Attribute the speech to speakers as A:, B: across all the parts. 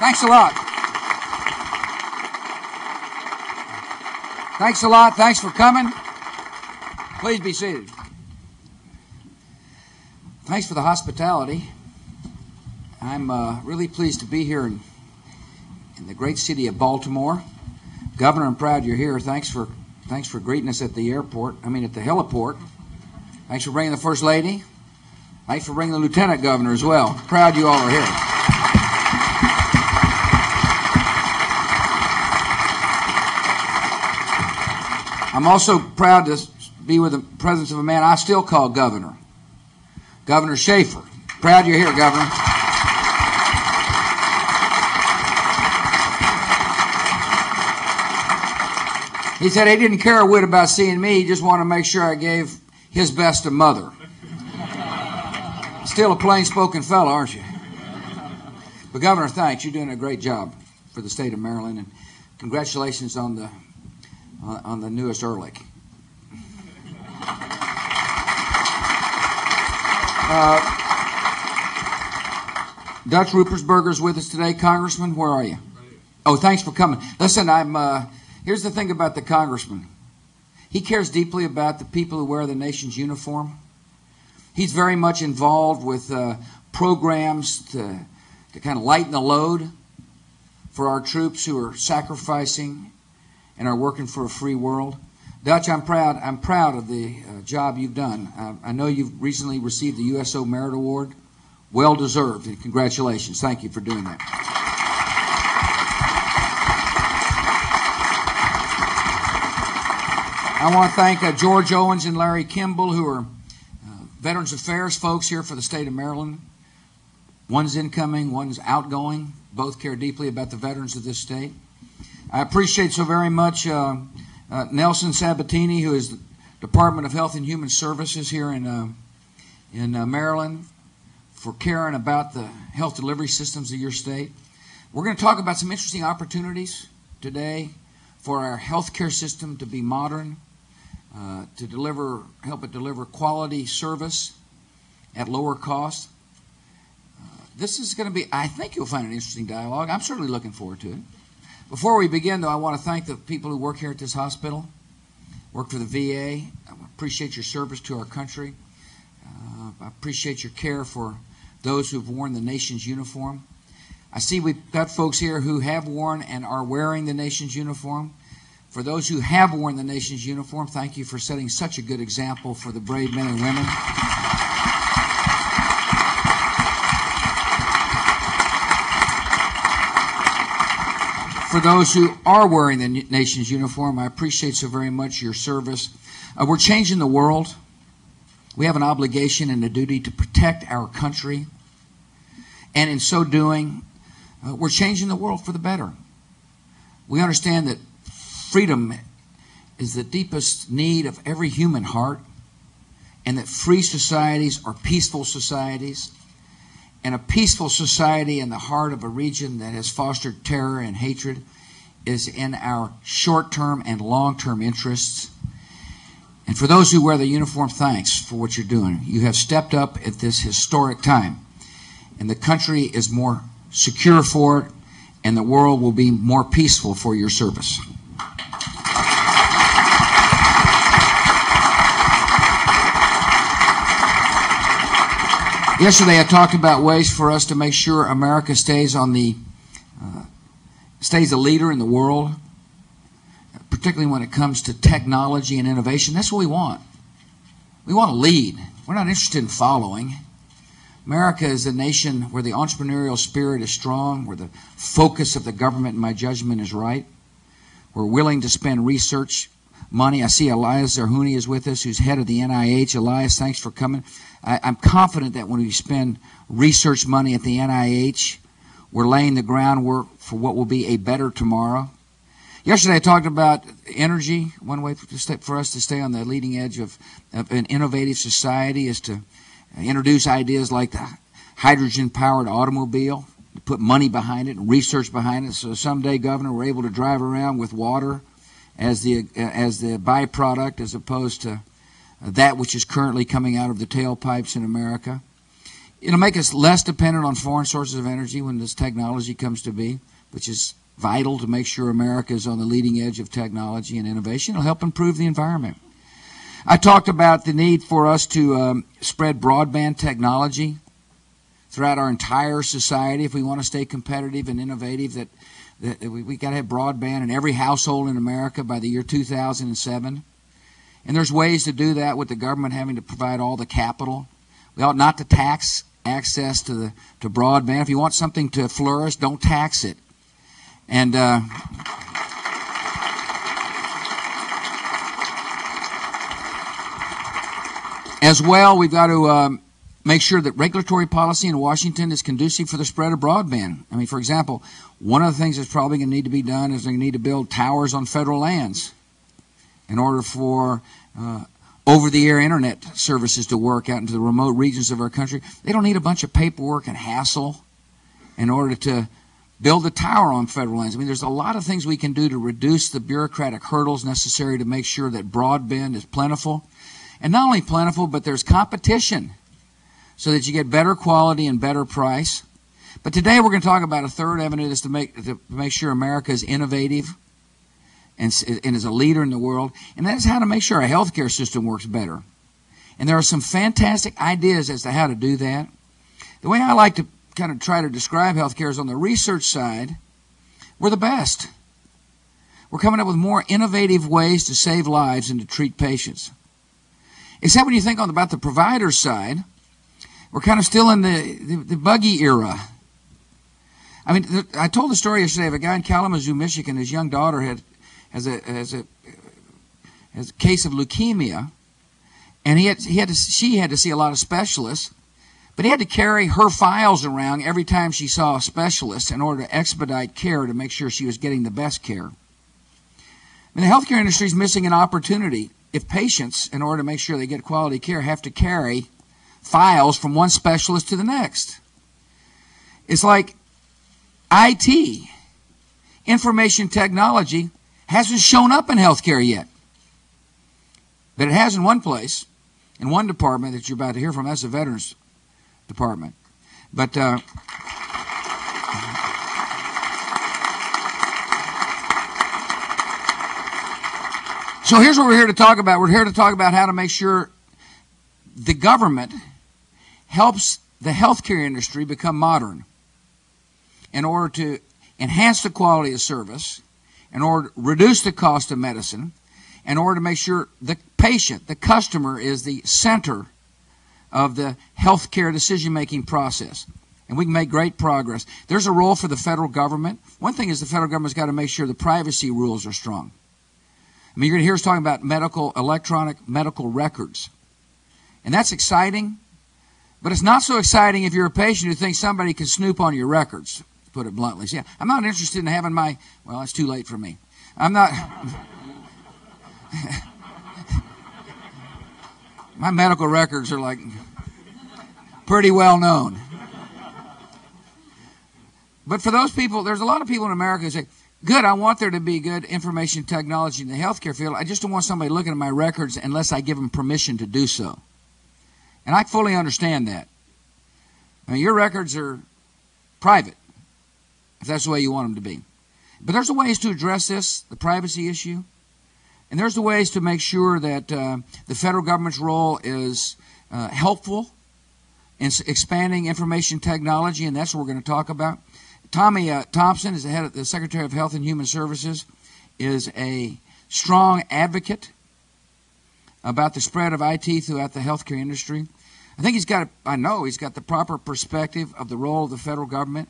A: Thanks a lot. Thanks a lot. Thanks for coming. Please be seated. Thanks for the hospitality. I'm really pleased to be here in the great city of Baltimore. Governor, I'm proud you're here. Thanks for greeting us at the airport. At the heliport. Thanks for bringing the First Lady. Thanks for bringing the Lieutenant Governor as well. Proud you all are here. I'm also proud to be with the presence of a man I still call Governor. Governor Schaefer. Proud you're here, Governor. He said he didn't care a whit about seeing me. He just wanted to make sure I gave his best to Mother. Still a plain-spoken fellow, aren't you? But Governor, thanks. You're doing a great job for the state of Maryland, and congratulations on the newest Ehrlich. Dutch Ruppersberger's with us today. Congressman, where are you? Oh, thanks for coming. Listen, here's the thing about the congressman. He cares deeply about the people who wear the nation's uniform. He's very much involved with programs to kind of lighten the load for our troops who are sacrificing and are working for a free world. Dutch, I'm proud of the job you've done. I know you've recently received the USO Merit Award. Well deserved, and congratulations. Thank you for doing that. I want to thank George Owens and Larry Kimball, who are Veterans Affairs folks here for the state of Maryland. One's incoming, one's outgoing. Both care deeply about the veterans of this state. I appreciate so very much Nelson Sabatini, who is the Department of Health and Human Services here in Maryland, for caring about the health delivery systems of your state. We're going to talk about some interesting opportunities today for our health care system to be modern, to help it deliver quality service at lower cost. This is going to be, I think you'll find an interesting dialogue. I'm certainly looking forward to it. Before we begin, though, I want to thank the people who work here at this hospital, work for the VA. I appreciate your service to our country. I appreciate your care for those who've worn the nation's uniform. I see we've got folks here who have worn and are wearing the nation's uniform. For those who have worn the nation's uniform, thank you for setting such a good example for the brave men and women. For those who are wearing the nation's uniform, I appreciate so very much your service. We're changing the world. We have an obligation and a duty to protect our country. And in so doing, we're changing the world for the better. We understand that freedom is the deepest need of every human heart, and that free societies are peaceful societies. And a peaceful society in the heart of a region that has fostered terror and hatred is in our short-term and long-term interests. And for those who wear the uniform, thanks for what you're doing. You have stepped up at this historic time, and the country is more secure for it, and the world will be more peaceful for your service. Yesterday I talked about ways for us to make sure America stays a leader in the world, particularly when it comes to technology and innovation. That's what we want. We want to lead. We're not interested in following. America is a nation where the entrepreneurial spirit is strong, where the focus of the government, in my judgment, is right. We're willing to spend research money. I see Elias Zerhouni is with us, who's head of the NIH. Elias, thanks for coming. I'm confident that when we spend research money at the NIH, we're laying the groundwork for what will be a better tomorrow. Yesterday I talked about energy. One way for us to stay on the leading edge of an innovative society is to introduce ideas like the hydrogen-powered automobile, to put money behind it and research behind it, so someday, Governor, we're able to drive around with water as the byproduct, as opposed to that which is currently coming out of the tailpipes in America. It'll make us less dependent on foreign sources of energy when this technology comes to be, which is vital to make sure America is on the leading edge of technology and innovation. It'll help improve the environment. I talked about the need for us to spread broadband technology throughout our entire society if we want to stay competitive and innovative. That we got to have broadband in every household in America by the year 2007. And there's ways to do that with the government having to provide all the capital. We ought not to tax access to broadband. If you want something to flourish, don't tax it. And as well, we've got to make sure that regulatory policy in Washington is conducive for the spread of broadband. I mean, for example, one of the things that's probably going to need to be done is they need to build towers on federal lands in order for over-the-air internet services to work out into the remote regions of our country. They don't need a bunch of paperwork and hassle in order to build a tower on federal lands. I mean, there's a lot of things we can do to reduce the bureaucratic hurdles necessary to make sure that broadband is plentiful. And not only plentiful, but there's competition so that you get better quality and better price. But today we're going to talk about a third avenue that's to make sure America is innovative and is a leader in the world, and that is how to make sure our healthcare system works better. And there are some fantastic ideas as to how to do that. The way I like to kind of try to describe healthcare is on the research side, we're the best. We're coming up with more innovative ways to save lives and to treat patients. Except when you think about the provider side, we're kind of still in the buggy era. I mean, I told the story yesterday of a guy in Kalamazoo, Michigan. His young daughter has a case of leukemia, and she had to see a lot of specialists, but he had to carry her files around every time she saw a specialist in order to expedite care to make sure she was getting the best care. And the healthcare industry is missing an opportunity if patients, in order to make sure they get quality care, have to carry files from one specialist to the next. It's like IT, information technology, hasn't shown up in healthcare yet. But it has in one place, in one department that you're about to hear from. That's the Veterans Department. But so here's what we're here to talk about. We're here to talk about how to make sure the government helps the healthcare industry become modern in order to enhance the quality of service, in order to reduce the cost of medicine, in order to make sure the patient, the customer, is the center of the healthcare decision-making process. And we can make great progress. There's a role for the federal government. One thing is the federal government's got to make sure the privacy rules are strong. I mean, you're going to hear us talking about electronic medical records. And that's exciting, but it's not so exciting if you're a patient who thinks somebody can snoop on your records, to put it bluntly. So, yeah, I'm not interested in having well, it's too late for me. I'm not... My medical records are like pretty well known. But for those people, there's a lot of people in America who say, good, I want there to be good information technology in the healthcare field. I just don't want somebody looking at my records unless I give them permission to do so. And I fully understand that. I mean, your records are private, if that's the way you want them to be. But there's ways to address this, the privacy issue. And there's the ways to make sure that the federal government's role is helpful in expanding information technology, and that's what we're going to talk about. Tommy Thompson is the Secretary of Health and Human Services, is a strong advocate about the spread of IT throughout the healthcare industry. I know he's got the proper perspective of the role of the federal government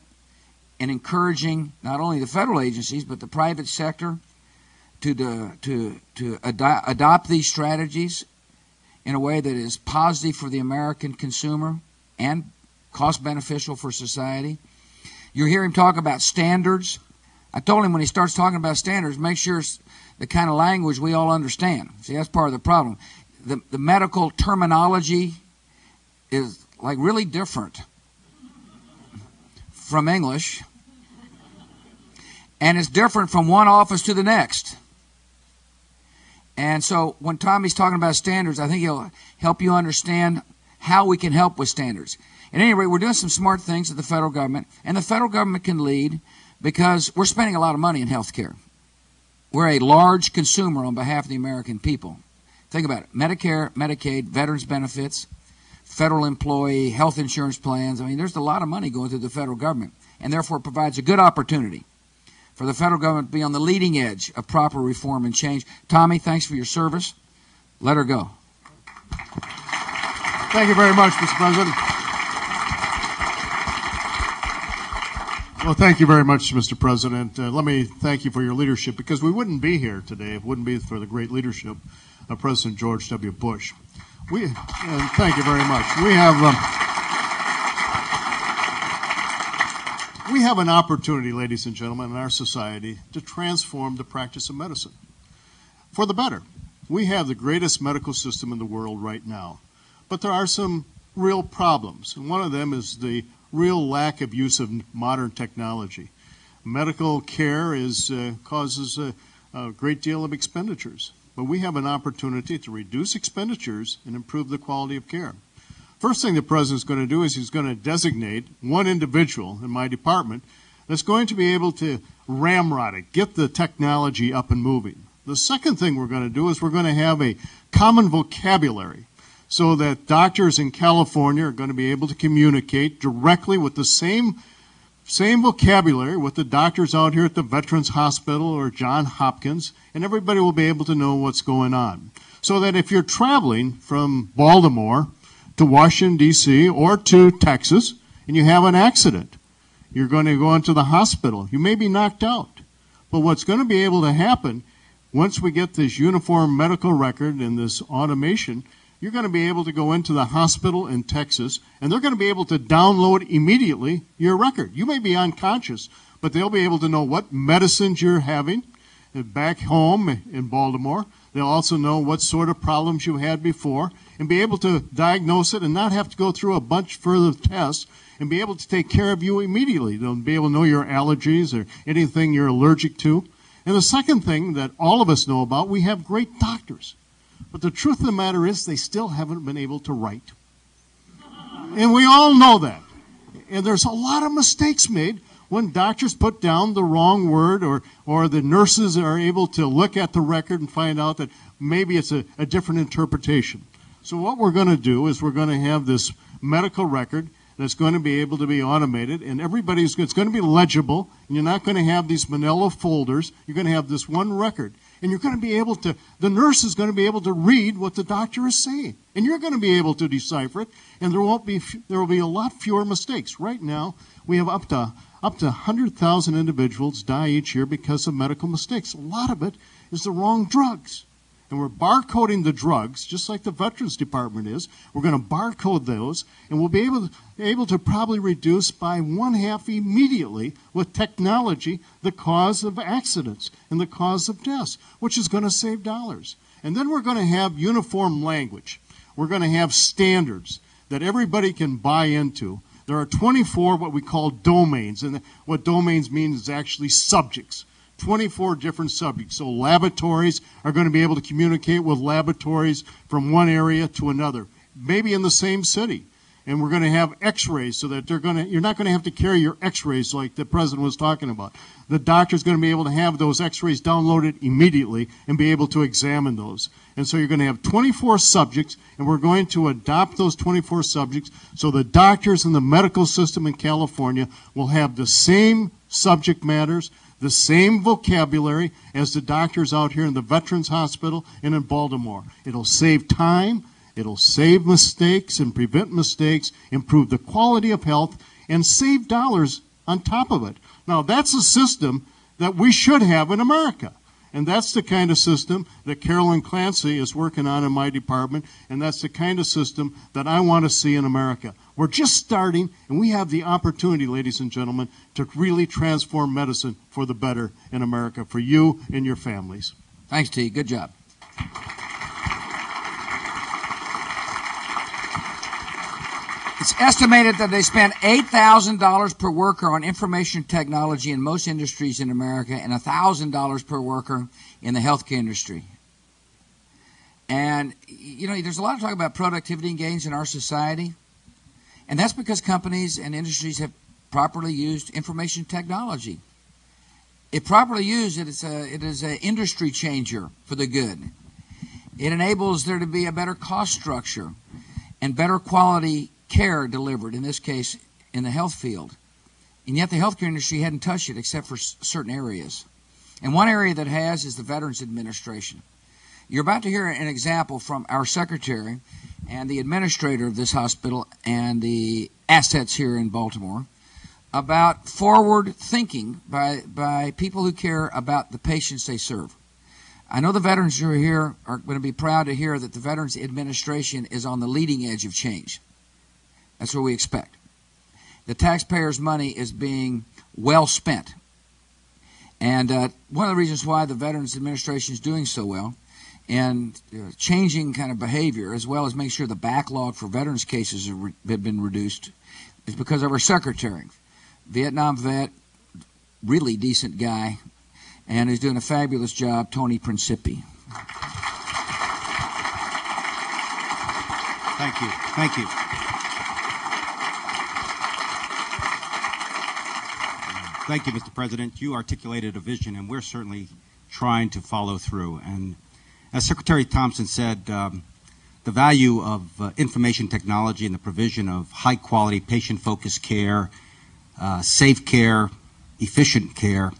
A: in encouraging not only the federal agencies but the private sector to adopt these strategies in a way that is positive for the American consumer and cost beneficial for society. You'll hear him talk about standards. I told him when he starts talking about standards, make sure it's the kind of language we all understand. See, that's part of the problem. The medical terminology is like really different from English, and it's different from one office to the next. And so when Tommy's talking about standards, I think he'll help you understand how we can help with standards. At any rate, we're doing some smart things at the federal government, and the federal government can lead because we're spending a lot of money in health care. We're a large consumer on behalf of the American people. Think about it. Medicare, Medicaid, veterans benefits, federal employee health insurance plans. I mean, there's a lot of money going through the federal government, and therefore it provides a good opportunity for the federal government to be on the leading edge of proper reform and change. Tommy, thanks for your service. Let her go.
B: Thank you very much, Mr. President. Well, thank you very much, Mr. President. Let me thank you for your leadership, because we wouldn't be here today if it wouldn't be for the great leadership of President George W. Bush. Thank you very much. We have an opportunity, ladies and gentlemen, in our society to transform the practice of medicine for the better. We have the greatest medical system in the world right now, but there are some real problems, and one of them is the real lack of use of modern technology. Medical care causes a great deal of expenditures, but we have an opportunity to reduce expenditures and improve the quality of care. First thing the President's going to do is he's going to designate one individual in my department that's going to be able to ramrod it, get the technology up and moving. The second thing we're going to do is we're going to have a common vocabulary so that doctors in California are going to be able to communicate directly with the same vocabulary with the doctors out here at the Veterans Hospital or Johns Hopkins, and everybody will be able to know what's going on. So that if you're traveling from Baltimore to Washington, D.C., or to Texas, and you have an accident, you're going to go into the hospital. You may be knocked out. But what's going to be able to happen, once we get this uniform medical record and this automation, you're going to be able to go into the hospital in Texas, and they're going to be able to download immediately your record. You may be unconscious, but they'll be able to know what medicines you're having back home in Baltimore. They'll also know what sort of problems you had before and be able to diagnose it and not have to go through a bunch further tests and be able to take care of you immediately. They'll be able to know your allergies or anything you're allergic to. And the second thing that all of us know about, we have great doctors. But the truth of the matter is they still haven't been able to write. And we all know that. And there's a lot of mistakes made when doctors put down the wrong word or the nurses are able to look at the record and find out that maybe it's a different interpretation. So what we're going to do is we're going to have this medical record that's going to be able to be automated, and it's going to be legible, and you're not going to have these manila folders. You're going to have this one record, and you're going to be able to, the nurse is going to be able to read what the doctor is saying, and you're going to be able to decipher it, and there will be a lot fewer mistakes. Right now, we have up to 100,000 individuals die each year because of medical mistakes. A lot of it is the wrong drugs. And we're barcoding the drugs, just like the Veterans Department is. We're going to barcode those, and we'll be able to probably reduce by 1/2 immediately with technology the cause of accidents and the cause of deaths, which is going to save dollars. And then we're going to have uniform language. We're going to have standards that everybody can buy into. There are 24 what we call domains, and what domains means is actually subjects. 24 different subjects. So laboratories are going to be able to communicate with laboratories from one area to another, maybe in the same city. And we're going to have x-rays so that you're not going to have to carry your x-rays like the President was talking about. The doctor's going to be able to have those x-rays downloaded immediately and be able to examine those. And so you're going to have 24 subjects, and we're going to adopt those 24 subjects so the doctors in the medical system in California will have the same subject matters, the same vocabulary as the doctors out here in the Veterans Hospital and in Baltimore. It'll save time, it'll save mistakes and prevent mistakes, improve the quality of health, and save dollars on top of it. Now, that's a system that we should have in America. And that's the kind of system that Carolyn Clancy is working on in my department, and that's the kind of system that I want to see in America. We're just starting, and we have the opportunity, ladies and gentlemen, to really transform medicine for the better in America, for you and your families.
A: Thanks, T. Good job. It's estimated that they spend $8,000 per worker on information technology in most industries in America and $1,000 per worker in the healthcare industry. And, you know, there's a lot of talk about productivity gains in our society. And that's because companies and industries have properly used information technology. If properly used, it is an industry changer for the good. It enables there to be a better cost structure and better quality care delivered, in this case, in the health field. And yet the healthcare industry hadn't touched it except for certain areas. And one area that has is the Veterans Administration. You're about to hear an example from our secretary and the administrator of this hospital and the assets here in Baltimore about forward thinking by people who care about the patients they serve. I know the veterans who are here are going to be proud to hear that the Veterans Administration is on the leading edge of change. That's what we expect. The taxpayers' money is being well spent. And one of the reasons why the Veterans Administration is doing so well and changing kind of behavior, as well as making sure the backlog for veterans cases have been reduced, is because of our secretary. Vietnam vet, really decent guy, and he's doing a fabulous job, Tony Principi.
C: Thank you. Thank you. Thank you, Mr. President. You articulated a vision, and we're certainly trying to follow through. And as Secretary Thompson said, the value of information technology and the provision of high-quality, patient-focused care, safe care, efficient care,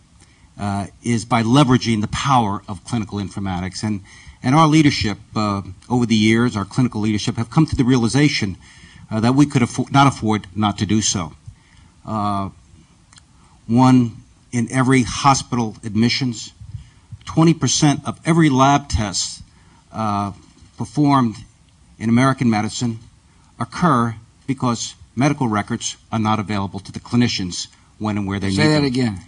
C: is by leveraging the power of clinical informatics. And our leadership over the years, our clinical leadership, have come to the realization that we could not afford not to do so. One in every hospital admissions, 20% of every lab test performed in American medicine occur because medical records are not available to the clinicians when and where they need them.
A: Say that again.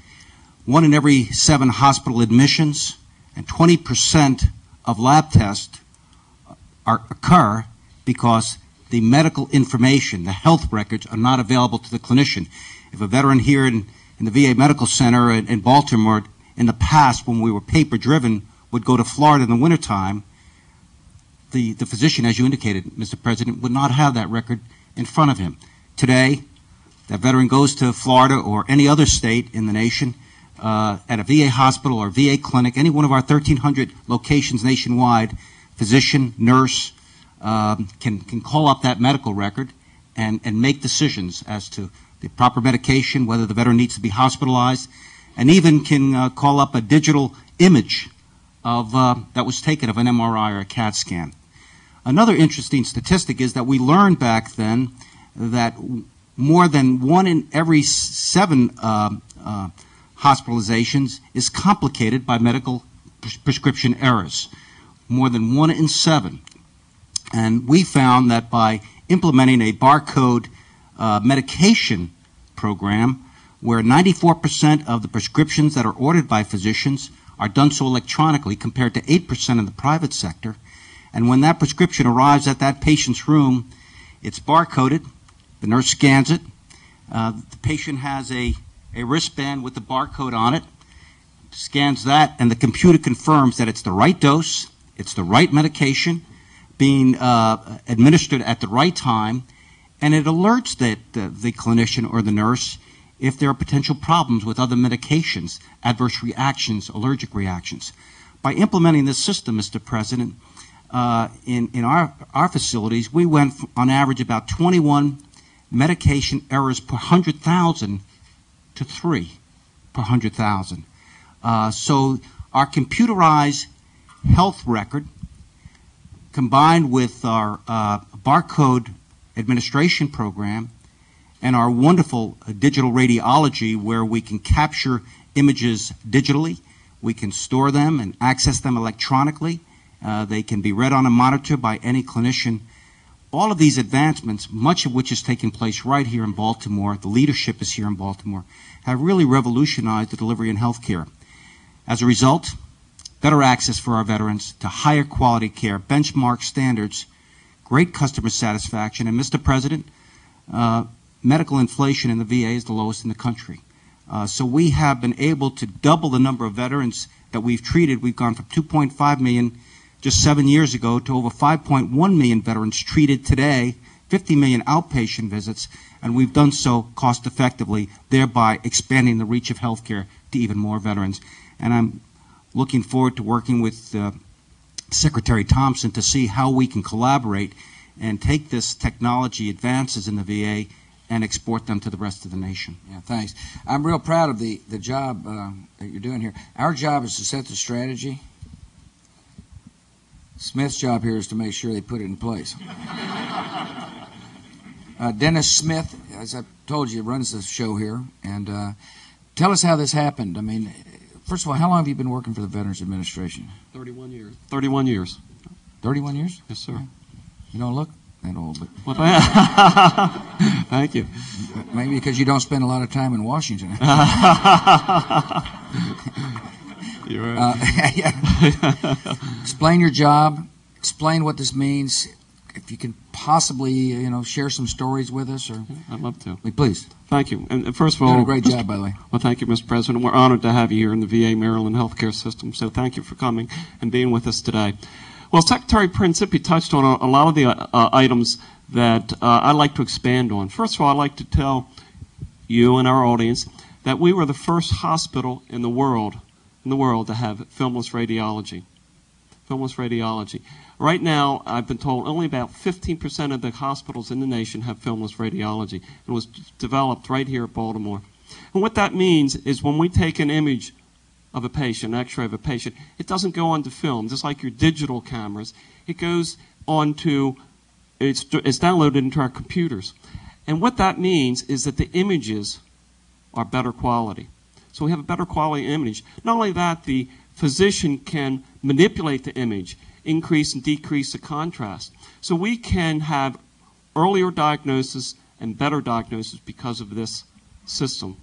C: 1 in every 7 hospital admissions and 20% of lab tests occur because the medical information, the health records, are not available to the clinician. If a veteran here in the VA Medical Center in Baltimore, in the past when we were paper-driven, would go to Florida in the wintertime, the physician, as you indicated, Mr. President, would not have that record in front of him. Today, that veteran goes to Florida or any other state in the nation, at a VA hospital or VA clinic, any one of our 1,300 locations nationwide, physician, nurse can call up that medical record and make decisions as to the proper medication, whether the veteran needs to be hospitalized, and even can call up a digital image of that was taken of an MRI or a CAT scan. Another interesting statistic is that we learned back then that more than 1 in every 7 hospitalizations is complicated by medical prescription errors. More than 1 in 7. And we found that by implementing a barcode medication program where 94% of the prescriptions that are ordered by physicians are done so electronically compared to 8% in the private sector, and when that prescription arrives at that patient's room, it's barcoded, the nurse scans it, the patient has a wristband with the barcode on it, scans that, and the computer confirms that it's the right dose, it's the right medication, being administered at the right time, and it alerts the clinician or the nurse if there are potential problems with other medications, adverse reactions, allergic reactions. By implementing this system, Mr. President, in our facilities, we went on average about 21 medication errors per 100,000 to 3 per 100,000. So our computerized health record combined with our barcode administration program and our wonderful digital radiology where we can capture images digitally, we can store them and access them electronically, they can be read on a monitor by any clinician. All of these advancements, much of which is taking place right here in Baltimore, the leadership is here in Baltimore, have really revolutionized the delivery in healthcare. As a result, better access for our veterans to higher quality care, benchmark standards, great customer satisfaction, and Mr. President, medical inflation in the VA is the lowest in the country. So we have been able to double the number of veterans that we've treated. We've gone from 2.5 million just 7 years ago to over 5.1 million veterans treated today 50 million outpatient visits, and we've done so cost effectively, thereby expanding the reach of healthcare to even more veterans. And I'm looking forward to working with Secretary Thompson to see how we can collaborate and take this technology advances in the VA and export them to the rest of the nation.
A: Yeah, thanks. I'm real proud of the job that you're doing here. Our job is to set the strategy. Smith's job here is to make sure they put it in place. Dennis Smith, as I told you, runs the show here. And tell us how this happened. I mean, first of all, how long have you been working for the Veterans Administration?
D: 31 years. 31 years.
A: 31 years?
D: Yes, sir.
A: You don't look that old, but
D: Well, thank you.
A: maybe because you don't spend a lot of time in Washington.
D: You're right.
A: Yeah. Explain your job. Explain what this means. If you can possibly, share some stories with us, or
D: I'd love to.
A: please.
D: Thank you. And first of
A: You're
D: all,
A: doing a great job, by the way.
D: Well, thank you, Mr. President. We're honored to have you here in the VA Maryland healthcare system. So thank you for coming and being with us today. Well, Secretary Principi touched on a lot of the items that I'd like to expand on. First of all, I'd like to tell you and our audience that we were the first hospital in the world to have filmless radiology. Filmless radiology. Right now, I've been told only about 15% of the hospitals in the nation have filmless radiology. It was developed right here at Baltimore. And what that means is when we take an image of a patient, an x-ray of a patient, it doesn't go onto film, just like your digital cameras. It goes onto, it's downloaded into our computers. And what that means is that the images are better quality. So we have a better quality image. Not only that, the physician can manipulate the image, increase and decrease the contrast. So we can have earlier diagnosis and better diagnosis because of this system.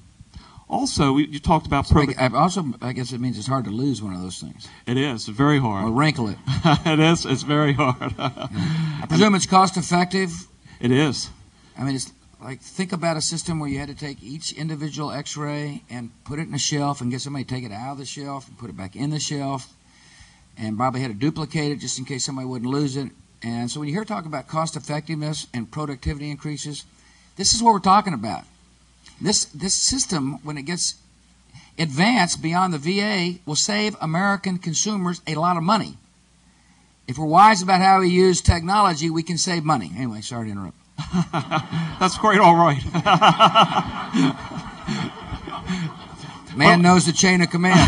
D: Also, you talked about...
A: I guess it means it's hard to lose one of those things.
D: It is, very hard.
A: Or wrinkle it.
D: It is, it's very hard.
A: I presume it's cost effective.
D: It is.
A: I mean, it's like, think about a system where you had to take each individual x-ray and put it in a shelf and get somebody to take it out of the shelf and put it back in the shelf, and probably had to duplicate it just in case somebody wouldn't lose it. And so when you hear talk about cost effectiveness and productivity increases, this is what we're talking about. This system, when it gets advanced beyond the VA, will save American consumers a lot of money. If we're wise about how we use technology, we can save money. Anyway, sorry to interrupt.
D: That's quite all right.
A: Man knows the chain of command.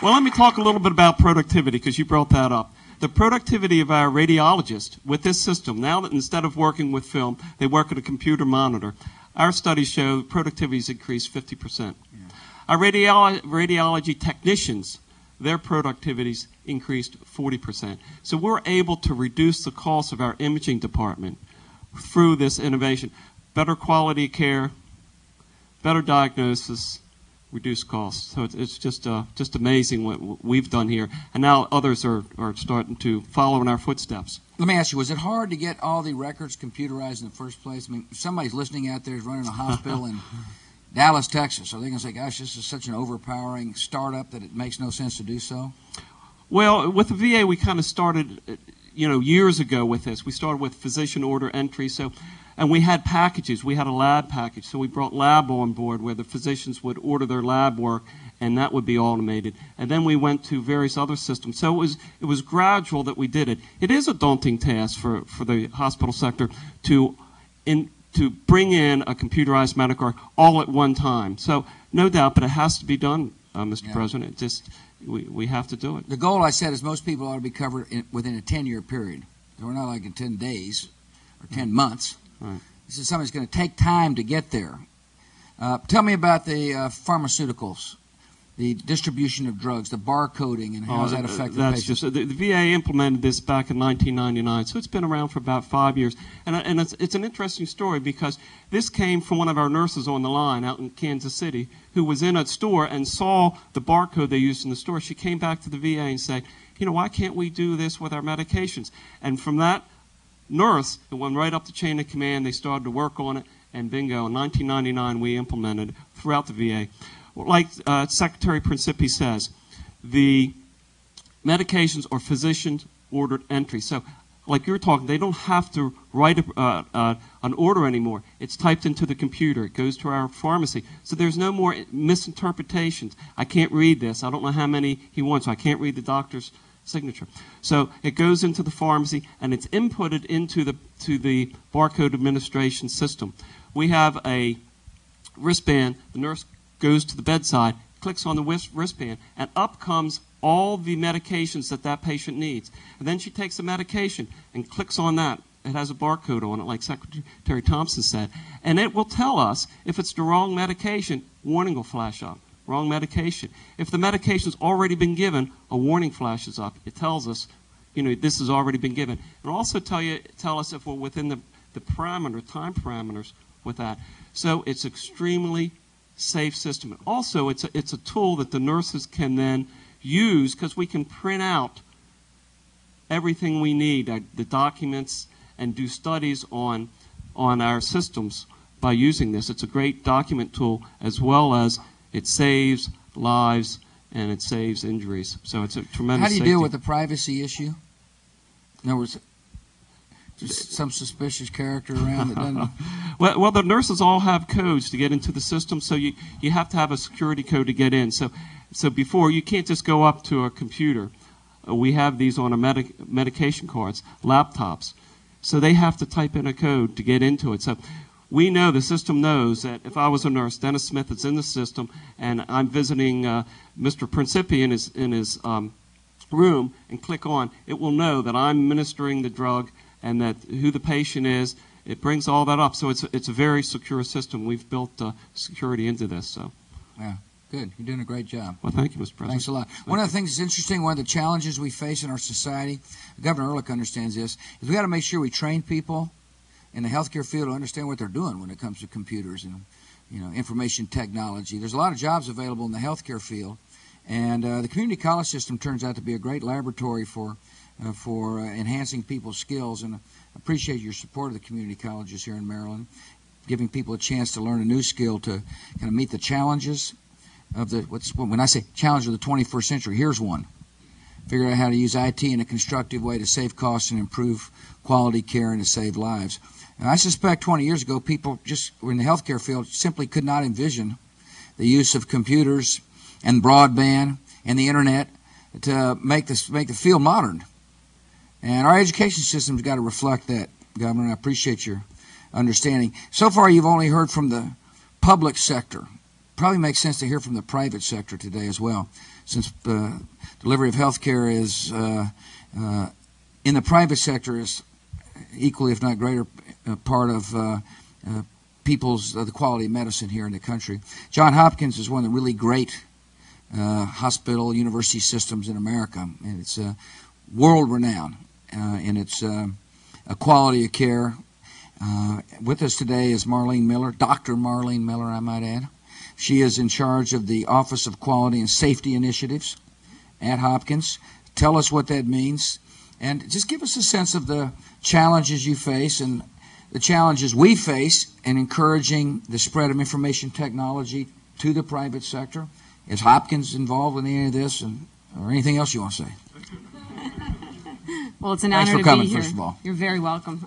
D: Well, let me talk a little bit about productivity, because you brought that up. The productivity of our radiologists with this system, now that instead of working with film, they work at a computer monitor, our studies show productivity has increased 50%. Yeah. Our radiology technicians, their productivities increased 40%. So we're able to reduce the cost of our imaging department through this innovation. Better quality care, better diagnosis, reduced costs. So it's just amazing what we've done here. And now others are starting to follow in our footsteps.
A: Let me ask you, was it hard to get all the records computerized in the first place? I mean, if somebody's listening out there is running a hospital in Dallas, Texas, are they going to say, gosh, this is such an overpowering startup that it makes no sense to do so?
D: Well, with the VA, we kind of started, years ago with this. We started with physician order entry. And we had packages. We had a lab package. So we brought lab on board where the physicians would order their lab work, and that would be automated. And then we went to various other systems. So it was gradual that we did it. It is a daunting task for the hospital sector to bring in a computerized medical record all at one time. So no doubt, but it has to be done, Mr. President. We have to do it.
A: The goal I said is most people ought to be covered within a 10-year period. So we're not like in 10 days or 10 months.
D: Right.
A: This is something that's going to take time to get there. Tell me about the pharmaceuticals, the distribution of drugs, the barcoding, and how has that affected patients?
D: The VA implemented this back in 1999, so it's been around for about 5 years. And it's an interesting story because this came from one of our nurses on the line out in Kansas City who was in a store and saw the barcode they used in the store. She came back to the VA and said, why can't we do this with our medications? And from that nurse, it went right up the chain of command. They started to work on it, and bingo, in 1999 we implemented it throughout the VA. like Secretary Principi says, the medications are physician-ordered entry. So, like you were talking, they don't have to write an order anymore. It's typed into the computer. It goes to our pharmacy. So there's no more misinterpretations. I can't read this. I don't know how many he wants, so I can't read the doctor's signature. So it goes into the pharmacy, and it's inputted into the barcode administration system. We have a wristband. The nurse goes to the bedside, clicks on the wristband, and up comes all the medications that patient needs. And then she takes the medication and clicks on that. It has a barcode on it, like Secretary Thompson said. And it will tell us if it's the wrong medication, warning will flash up. Wrong medication. If the medication's already been given, a warning flashes up. It tells us, this has already been given. It'll also tell us if we're within the time parameters with that. So it's extremely safe system. And also, it's a tool that the nurses can then use, because we can print out everything we need, the documents, and do studies on our systems by using this. It's a great document tool, as well as it saves lives and it saves injuries. So it's a tremendous
A: How do you
D: safety.
A: deal with the privacy issue? In other words, just some suspicious character around that doesn't...
D: Well, the nurses all have codes to get into the system, so you have to have a security code to get in. So before, you can't just go up to a computer. We have these on our medication cards, laptops. So they have to type in a code to get into it. So we know, the system knows that if I was a nurse, Dennis Smith is in the system, and I'm visiting Mr. Principi in his room and click on, it will know that I'm administering the drug and that who the patient is. It brings all that up. So it's a very secure system. We've built security into this. So.
A: Yeah. Good. You're doing a great job.
D: Well, thank you, Mr. President.
A: Thanks a lot. One of the things that's interesting, one of the challenges we face in our society, Governor Ehrlich understands this, is we got to make sure we train people in the healthcare field to understand what they're doing when it comes to computers and information technology. There's a lot of jobs available in the healthcare field, and the community college system turns out to be a great laboratory for enhancing people's skills. And I appreciate your support of the community colleges here in Maryland, giving people a chance to learn a new skill to kind of meet the challenges of when I say challenge of the 21st century, here's one. Figure out how to use IT in a constructive way to save costs and improve quality care and to save lives. And I suspect 20 years ago, people just were in the healthcare field simply could not envision the use of computers and broadband and the internet to make the field modern. And our education system's got to reflect that, Governor, and I appreciate your understanding. So far, you've only heard from the public sector. Probably makes sense to hear from the private sector today as well, since delivery of health care is in the private sector is equally, if not greater, part of the quality of medicine here in the country. Johns Hopkins is one of the really great hospital university systems in America, and it's world-renowned in its quality of care. With us today is Marlene Miller, Dr. Marlene Miller, I might add. She is in charge of the Office of Quality and Safety Initiatives at Hopkins. Tell us what that means, and just give us a sense of the challenges you face and the challenges we face in encouraging the spread of information technology to the private sector. Is Hopkins involved in any of this, or anything else you want to say?
E: Well, it's an
A: Thanks
E: honor
A: for
E: to
A: coming,
E: be here.
A: first of all.
E: You're very welcome.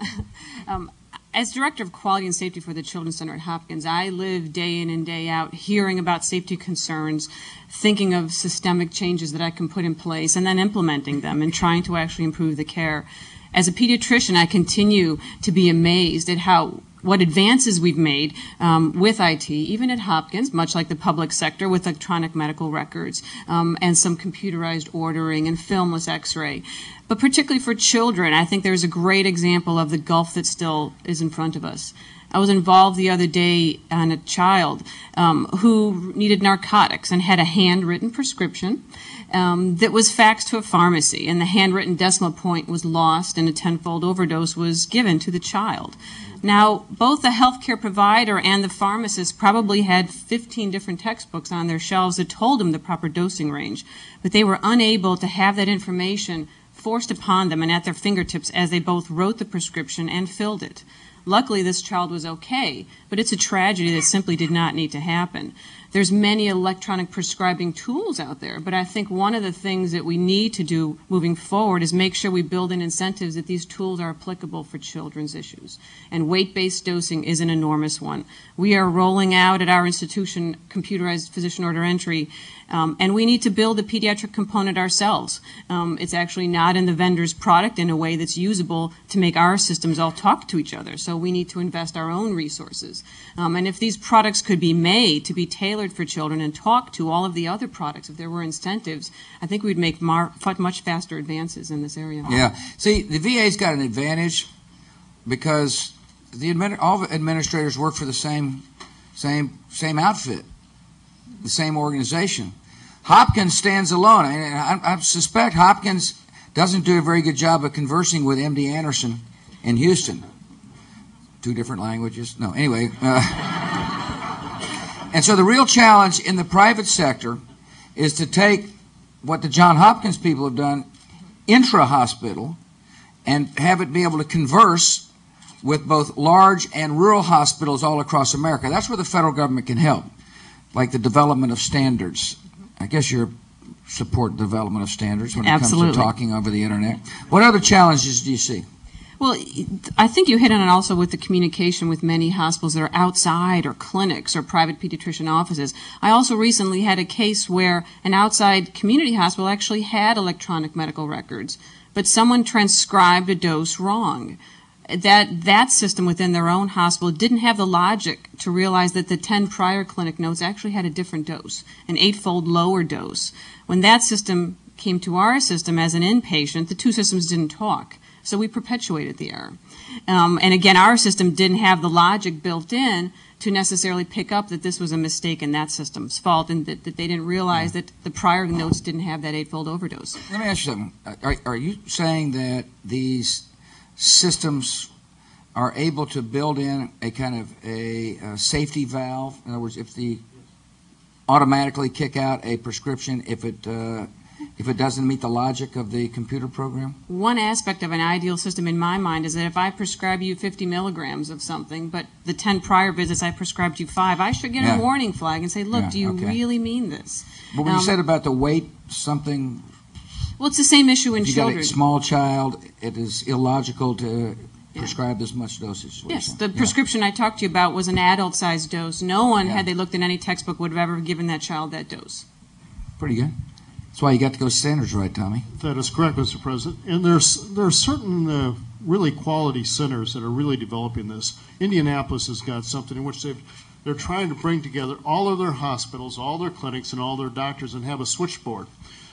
E: As Director of Quality and Safety for the Children's Center at Hopkins, I live day in and day out hearing about safety concerns, thinking of systemic changes that I can put in place, and then implementing them and trying to actually improve the care. As a pediatrician, I continue to be amazed at what advances we've made with IT, even at Hopkins, much like the public sector, with electronic medical records and some computerized ordering and filmless X-ray. But particularly for children, I think there's a great example of the gulf that still is in front of us. I was involved the other day on a child who needed narcotics and had a handwritten prescription that was faxed to a pharmacy, and the handwritten decimal point was lost and a tenfold overdose was given to the child. Now, both the healthcare provider and the pharmacist probably had 15 different textbooks on their shelves that told them the proper dosing range, but they were unable to have that information forced upon them and at their fingertips as they both wrote the prescription and filled it. Luckily, this child was okay, but it's a tragedy that simply did not need to happen. There's many electronic prescribing tools out there, but I think one of the things that we need to do moving forward is make sure we build in incentives that these tools are applicable for children's issues. And weight-based dosing is an enormous one. We are rolling out at our institution computerized physician order entry, and we need to build a pediatric component ourselves. It's actually not in the vendor's product in a way that's usable to make our systems all talk to each other. So we need to invest our own resources. And if these products could be made to be tailored for children and talk to all of the other products, if there were incentives, I think we'd make much faster advances in this area.
A: Yeah. See, the VA's got an advantage because all the administrators work for the same outfit, the same organization. Hopkins stands alone. I suspect Hopkins doesn't do a very good job of conversing with MD Anderson in Houston. 2 different languages? No, anyway. And so the real challenge in the private sector is to take what the Johns Hopkins people have done intra-hospital and have it be able to converse with both large and rural hospitals all across America. That's where the federal government can help, like the development of standards. I guess you're support development of standards when it
E: Absolutely.
A: comes to talking over the internet. What other challenges do you see?
E: Well, I think you hit on it also with the communication with many hospitals that are outside or clinics or private pediatrician offices. I also recently had a case where an outside community hospital actually had electronic medical records, but someone transcribed a dose wrong. That system within their own hospital didn't have the logic to realize that the 10 prior clinic notes actually had a different dose, an 8-fold lower dose. When that system came to our system as an inpatient, the 2 systems didn't talk. So we perpetuated the error. And again, our system didn't have the logic built in to necessarily pick up that this was a mistake in that system's fault and that they didn't realize that the prior notes didn't have that 8-fold overdose.
A: Let me ask you something. Are you saying that these systems are able to build in a kind of a safety valve? In other words, if they automatically kick out a prescription if it doesn't meet the logic of the computer program?
E: One aspect of an ideal system in my mind is that if I prescribe you 50 milligrams of something, but the 10 prior visits I prescribed you 5, I should get a warning flag and say, look, do you really mean this?
A: But when you said about the weight something...
E: Well, it's the same issue in
A: if you
E: children.
A: got a small child, it is illogical to prescribe this much dosage.
E: Yes, the prescription I talked to you about was an adult-sized dose. No one, had they looked in any textbook, would have ever given that child that dose.
A: Pretty good. That's why you got to go standards right, Tommy.
B: That is correct, Mr. President. And there are certain really quality centers that are really developing this. Indianapolis has got something in which they're trying to bring together all of their hospitals, all their clinics, and all their doctors and have a switchboard.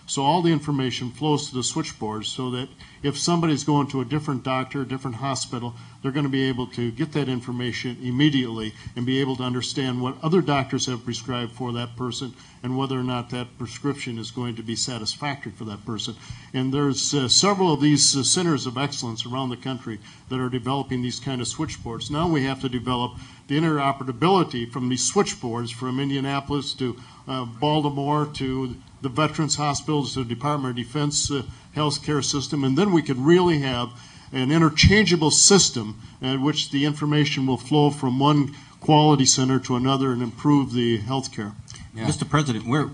B: So all the information flows to the switchboard so that if somebody's going to a different doctor, a different hospital, they're going to be able to get that information immediately and be able to understand what other doctors have prescribed for that person and whether or not that prescription is going to be satisfactory for that person. And there's several of these centers of excellence around the country that are developing these kind of switchboards. Now we have to develop the interoperability from these switchboards from Indianapolis to Baltimore to the Veterans Hospitals, the Department of Defense healthcare system, and then we could really have an interchangeable system in which the information will flow from one quality center to another and improve the healthcare.
C: Yeah. Mr. President, we're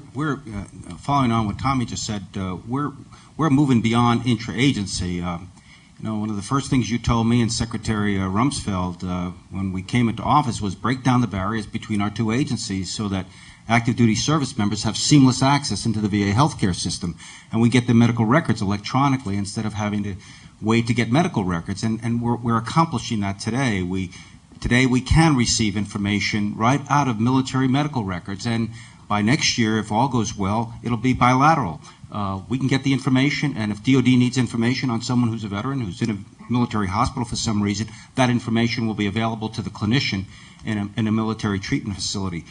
C: following on what Tommy just said. We're moving beyond intra-agency. One of the first things you told me and Secretary Rumsfeld when we came into office was break down the barriers between our 2 agencies so that active duty service members have seamless access into the VA healthcare system, and we get the medical records electronically instead of having to wait to get medical records. And we're accomplishing that today. Today we can receive information right out of military medical records, and by next year, if all goes well, it'll be bilateral. We can get the information, and if DOD needs information on someone who's a veteran, who's in a military hospital for some reason, that information will be available to the clinician in a military treatment facility.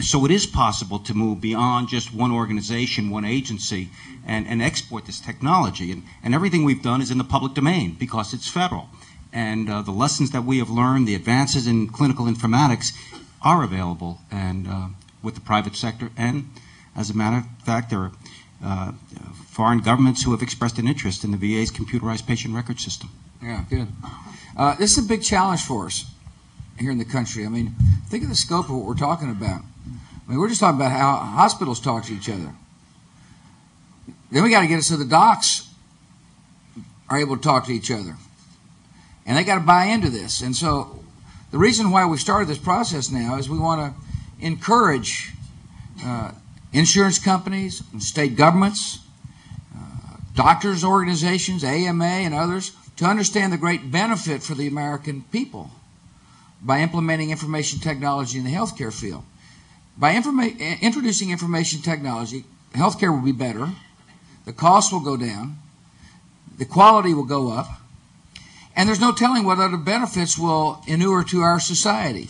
C: So it is possible to move beyond just one organization, one agency, and export this technology. And everything we've done is in the public domain because it's federal. And the lessons that we have learned, the advances in clinical informatics are available and with the private sector. And as a matter of fact, there are foreign governments who have expressed an interest in the VA's computerized patient record system.
A: Yeah, good. This is a big challenge for us here in the country. I mean, think of the scope of what we're talking about. I mean, we're just talking about how hospitals talk to each other. Then we got to get it so the docs are able to talk to each other. And they got to buy into this. And so the reason why we started this process now is we want to encourage insurance companies and state governments, doctors' organizations, AMA and others, to understand the great benefit for the American people by implementing information technology in the healthcare field. By introducing information technology, healthcare will be better, the costs will go down, the quality will go up, and there's no telling what other benefits will inure to our society.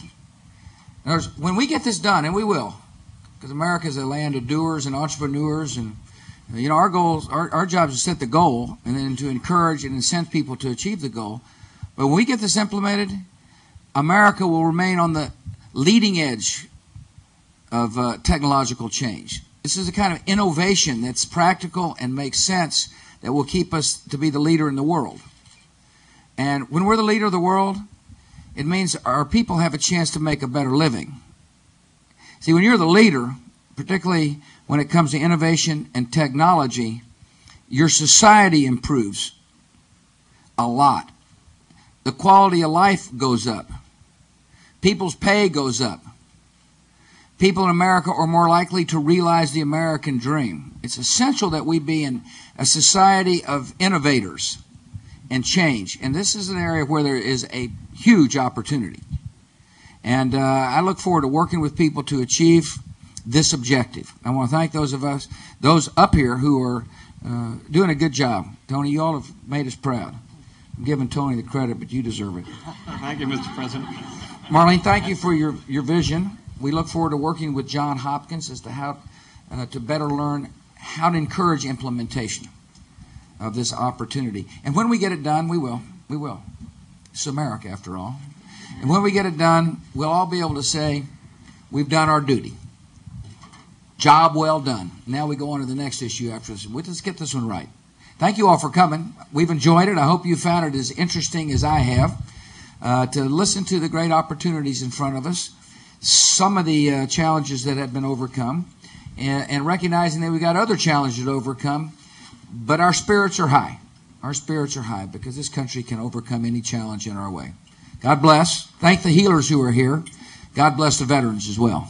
A: In other words, when we get this done, and we will, because America is a land of doers and entrepreneurs, and our goals, our job is to set the goal and then to encourage and incent people to achieve the goal. But when we get this implemented, America will remain on the leading edge of technological change. This is a kind of innovation that's practical and makes sense that will keep us to be the leader in the world. And when we're the leader of the world, it means our people have a chance to make a better living. See, when you're the leader, particularly when it comes to innovation and technology, your society improves a lot. The quality of life goes up. People's pay goes up. People in America are more likely to realize the American dream. It's essential that we be in a society of innovators and change. And this is an area where there is a huge opportunity. And I look forward to working with people to achieve this objective. I want to thank those up here who are doing a good job. Tony, you all have made us proud. I'm giving Tony the credit, but you deserve it.
D: Thank you, Mr. President.
A: Marlene, thank you for your vision. We look forward to working with John Hopkins as to how to better learn how to encourage implementation of this opportunity. And when we get it done, we will. We will. It's America, after all. And when we get it done, we'll all be able to say, we've done our duty. Job well done. Now we go on to the next issue after this. Let's get this one right. Thank you all for coming. We've enjoyed it. I hope you found it as interesting as I have to listen to the great opportunities in front of us, some of the challenges that have been overcome, and recognizing that we've got other challenges to overcome, but our spirits are high. Our spirits are high because this country can overcome any challenge in our way. God bless. Thank the healers who are here. God bless the veterans as well.